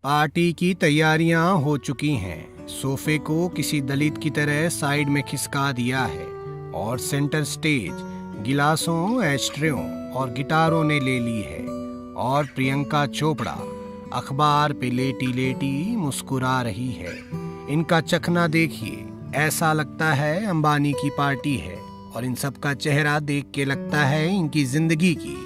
Party की तैयारियां हो चुकी हैं। सोफे को किसी दलित की तरह साइड में खिसका दिया है और सेंटर स्टेज गिलासों, एस्ट्रेओं और गिटारों ने ले ली है। और प्रियंका चोपड़ा अखबार पे लेटी लेटी मुस्कुरा रही है। इनका चखना देखिए, ऐसा लगता है अंबानी की पार्टी है। और इन सब का चेहरा देख के लगता है इनकी जिंदगी की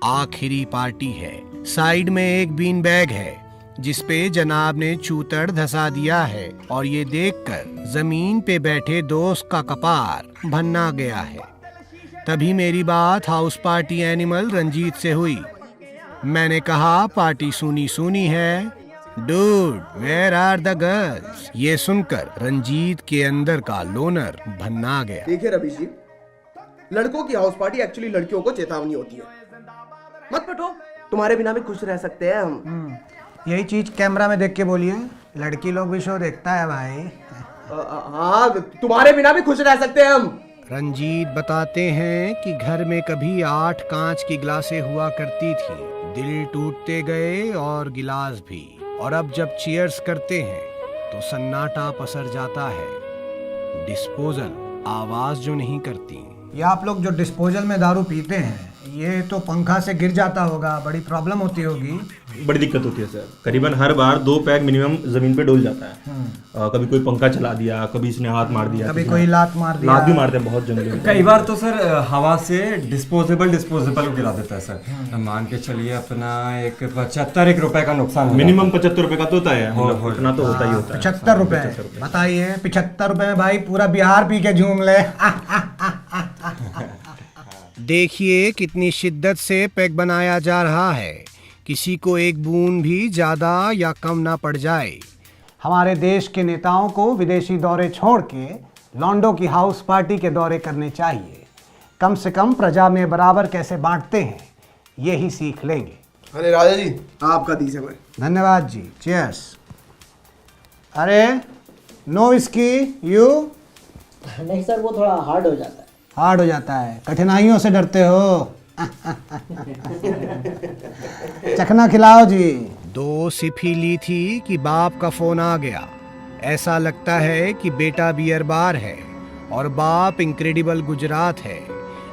आखिरी पार्टी है। साइड में एक बीन बैग है जिसपे जनाब ने चूतड़ धसा दिया है और ये देखकर जमीन पे बैठे दोस्त का कपार भन्ना गया है। तभी मेरी बात हाउस पार्टी एनिमल रंजीत से हुई। मैंने कहा पार्टी सूनी सूनी है, dude where are the girls. ये सुनकर रंजीत के अंदर का लोनर भन्ना गया। देखिए रवीश जी, लड़कों की हाउस पार्टी एक्चुअली लड़कियों को चेतावनी होती है। मत पटो, तुम्हारे बिना भी खुश रह सकते हैं हम। यही चीज कैमरा में देख के बोलिए, लड़की लोग भी शो देखता है भाई। हाँ, तुम्हारे बिना भी खुश रह सकते हैं हम। रंजीत बताते हैं कि घर में कभी 8 कांच की गिलासें हुआ करती थी। दिल टूटते गए और गिलास भी। और अब जब चीयर्स करते हैं तो सन्नाटा पसर जाता है। डिस्पोजल आवाज जो नहीं करती। ये आप लोग जो डिस्पोजल में दारू पीते हैं, ये तो पंखा से गिर जाता होगा, बड़ी प्रॉब्लम होती होगी। बड़ी दिक्कत होती है सर। करीबन हर बार 2 पैक मिनिमम जमीन पे डोल जाता है। कभी कोई पंखा चला दिया, कभी इसने हाथ मार दिया, कभी कोई लात मार दिया। लात भी मारते हैं बहुत जंगली। कई बार तो सर हवा से डिस्पोजेबल गिरा देता है सर। मान के चलिए अपना एक 75 रुपए का नुकसान मिनिमम 75 रुपए का तो होता है, इतना तो होता ही होता है। 75 रुपए बताइए, 75 रुपए में भाई पूरा बिहार पी के झूम ले। देखिए कितनी शिद्दत से पैक बनाया जा रहा है, किसी को एक बूंद भी ज्यादा या कम ना पड़ जाए। हमारे देश के नेताओं को विदेशी दौरे छोड़ के लॉन्डो की हाउस पार्टी के दौरे करने चाहिए। कम से कम प्रजा में बराबर कैसे बांटते हैं यही सीख लेंगे। अरे राजा जी, आपका दी समय। धन्यवाद जी, चीयर्स। अरे नो विस्की यू? नहीं सर, वो थोड़ा हार्ड हो जाता है। हार्ड हो जाता है, कठिनाइयों से डरते हो। चखना खिलाओ जी। 2 सिप ही ली थी कि बाप का फोन आ गया। ऐसा लगता है कि बेटा बियर बार है और बाप इनक्रेडिबल गुजरात है।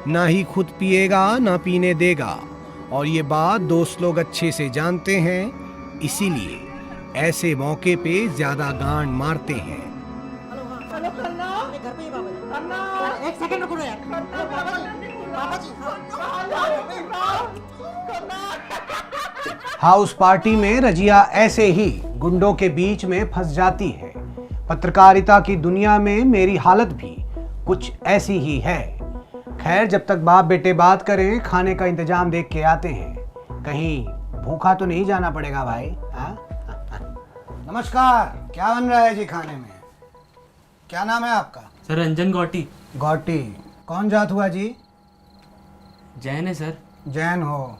ना ही खुद पिएगा ना पीने देगा। और ये बात दोस्त लोग अच्छे से जानते हैं, इसीलिए ऐसे मौके पे ज्यादा गांड मारते हैं। एक सेकंड रुको यार। बाबा जी। हाउस पार्टी में रजिया ऐसे ही गुंडों के बीच में फंस जाती है। पत्रकारिता की दुनिया में मेरी हालत भी कुछ ऐसी ही है। खैर, जब तक बाप बेटे बात करें, खाने का इंतजाम देख के आते हैं। कहीं भूखा तो नहीं जाना पड़ेगा भाई। नमस्कार, क्या बन रहा है जी खाने में? क्या नाम है आपका? सर रंजन गौटी। गौटी कौन जात हुआ जी? जैन है सर। जैन हो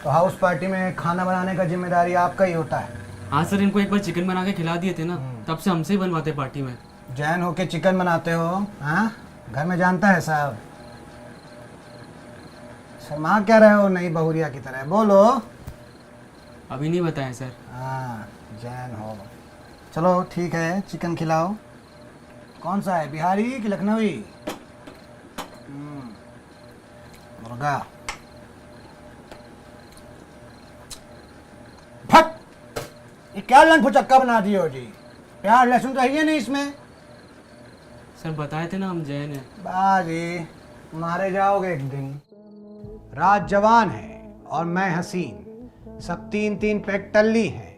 तो हाउस पार्टी में खाना बनाने का जिम्मेदारी आपका ही होता है। हाँ सर, इनको एक बार चिकन बना के खिला दिए थे ना, तब से हमसे ही बनवाते पार्टी में। जैन हो के चिकन बनाते हो? हाँ, घर में जानता है साहब। शर्मा क्या रहे हो नई बहुरिया की तरह, बोलो। अभी नहीं बताया सर। हाँ, जैन हो। चलो ठीक है, चिकन खिलाओ। कौन सा है, बिहारी कि लखनवी? मुर्गा। फट! ये क्या लंग फुचक्का बना दिए हो जी? प्याज लहसुन चाहिए नहीं इसमें? सर बताए थे ना हम जैन हैं। बाजी मारे जाओगे एक दिन। रात जवान है और मैं हसीन, सब 3-3 पैक टल्ली हैं।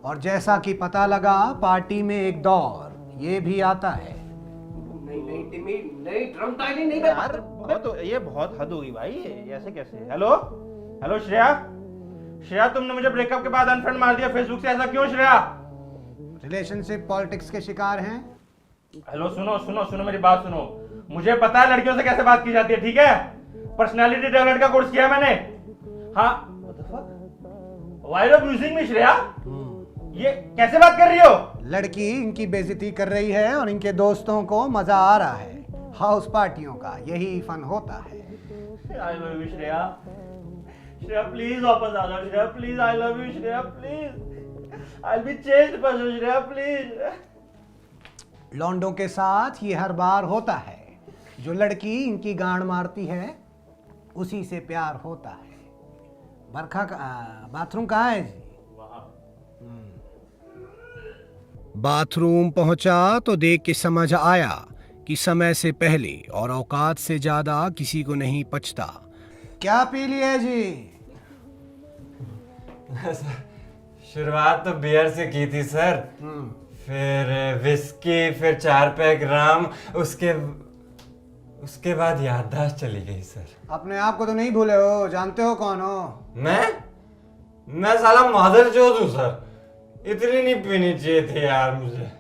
और जैसा कि पता लगा पार्टी में एक दौर ये भी आता है। यार ये बहुत हद होगी भाई, ये ऐसे कैसे? हेलो हेलो श्रेया, श्रेया तुमने मुझे ब्रेकअप के बाद अनफ्रेंड मार दिया फेसबुक से, ऐसा क्यों श्रेया? रिलेशनशिप पॉलिटिक्स के शिकार हैं। हेलो सुनो सुनो सुनो, मेरी बात सुनो। मुझे पता है लड़कियों से कैसे बात की जाती है, ठीक है? पर्सनालिटी डेवलपमेंट का कोर्स किया मैंने। हाँ, व्हाई आर यू यूजिंग मी श्रेया? ये कैसे बात कर रही हो? लड़की इनकी बेइज्जती कर रही है और इनके दोस्तों को मजा आ रहा है। हाउस पार्टियों का यही फन होता है। I love you Shreya. Shreya please वापस आ जाओ Shreya, please, I love you Shreya, please. I'll be changed Pasha Shreya, please. लौंडों के साथ ये हर बार होता है। जो लड़की इनकी गांड मारती है उसी से प्यार होता है। बरखा का बाथरूम कहाँ है जी? बाथरूम पहुंचा तो देख के समझ आया कि समय से पहले और औकात से ज्यादा किसी को नहीं पचता। क्या पी लिया जी? शुरुआत तो बियर से की थी सर, फिर विस्की, फिर 4 पैक रम, उसके बाद याददाश्त चली गई सर। अपने आप को तो नहीं भूले हो, जानते हो कौन हो? मैं साला मादरचोद हूँ सर, इतनी नहीं पीनी चाहिए थी यार मुझे।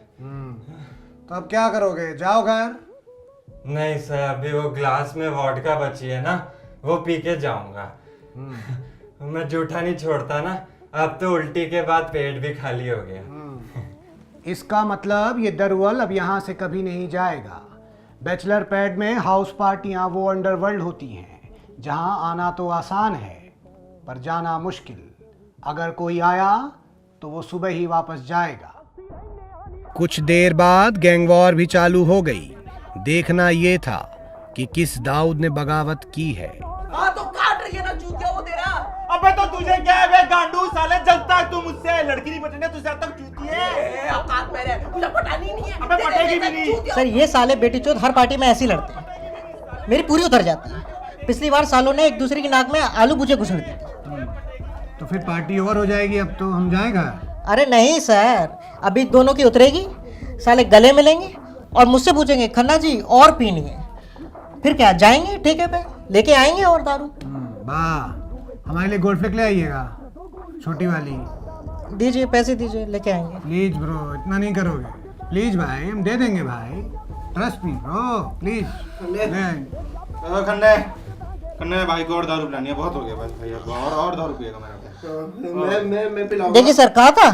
तो अब क्या करोगे, जाओ घर? नहीं सर, अभी वो ग्लास में वोडका बची है ना, वो पी के जाऊंगा। मैं जूठा नहीं छोड़ता ना, अब तो उल्टी के बाद पेट भी खाली हो गया। इसका मतलब ये दरअसल अब यहाँ से कभी नहीं जाएगा। बैचलर पैड में हाउस पार्टियाँ वो अंडरवर्ल्ड होती हैं जहाँ आना तो आसान है पर जाना मुश्किल। अगर कोई आया तो वो सुबह ही वापस जाएगा। कुछ देर बाद गैंग वॉर भी चालू हो गई। देखना ये था कि किस दाऊद ने बगावत की है। हाँ तो काट रही है ना चूतिया वो तेरा। अबे तो तुझे क्या है बे गांडू साले, जब तक तू मुझसे लड़की नहीं पटने तुझे अब तक चूती है। औकात मेरे, तुझे पटानी नहीं है। अबे पटेगी भी नहीं। सर ये साले बेटी चोद हर पार्टी में ऐसे ही लड़ते हैं, मेरी पूरी उतर जाती है। पिछली बार सालों ने एक दूसरे की नाक में आलू भुजे घुसड़ दी थी। तो फिर पार्टी ओवर हो जाएगी, अब तो हम जाएगा। अरे नहीं सर, अभी दोनों की उतरेगी, साले गले मिलेंगे और मुझसे पूछेंगे खन्ना जी और पीनी है, फिर क्या जाएंगे ठेके पे लेके आएंगे और दारू। वाह, हमारे लिए गोल्ड फ्लेक ले आइएगा, छोटी वाली। दीजिए पैसे दीजिए, लेके आएंगे। प्लीज ब्रो, इतना नहीं करोगे? प्लीज भाई, हम दे देंगे भाई, ट्रस्ट मी ब्रो, प्लीज ले आएंगे। खन्ने भाई को और दारू पिलानी है, बहुत हो गया बस भैया, और दारू पिएगा मेरा। मैं पिलाऊंगा। देखिए सर, कहा था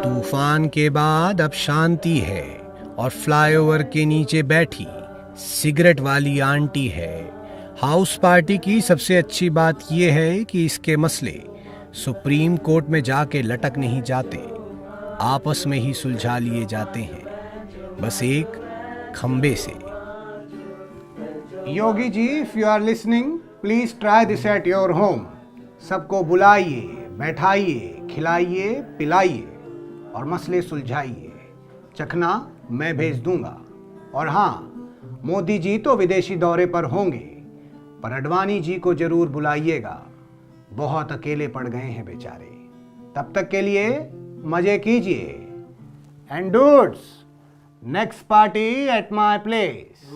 तूफान के बाद अब शांति है और फ्लाईओवर के नीचे बैठी सिगरेट वाली आंटी है। हाउस पार्टी की सबसे अच्छी बात यह है कि इसके मसले सुप्रीम कोर्ट में जाके लटक नहीं जाते, आपस में ही सुलझा लिए जाते हैं, बस एक खंबे से। Yogi ji, if you are listening, please try this at your home. सबको बुलाइए, बैठाइए, खिलाइए, पिलाइए और मसले सुलझाइए। चखना मैं भेज दूंगा। और हाँ, मोदी जी तो विदेशी दौरे पर होंगे, पर अडवाणी जी को जरूर बुलाइएगा, बहुत अकेले पड़ गए हैं बेचारे। तब तक के लिए मजे कीजिए। And dudes, next party at my place.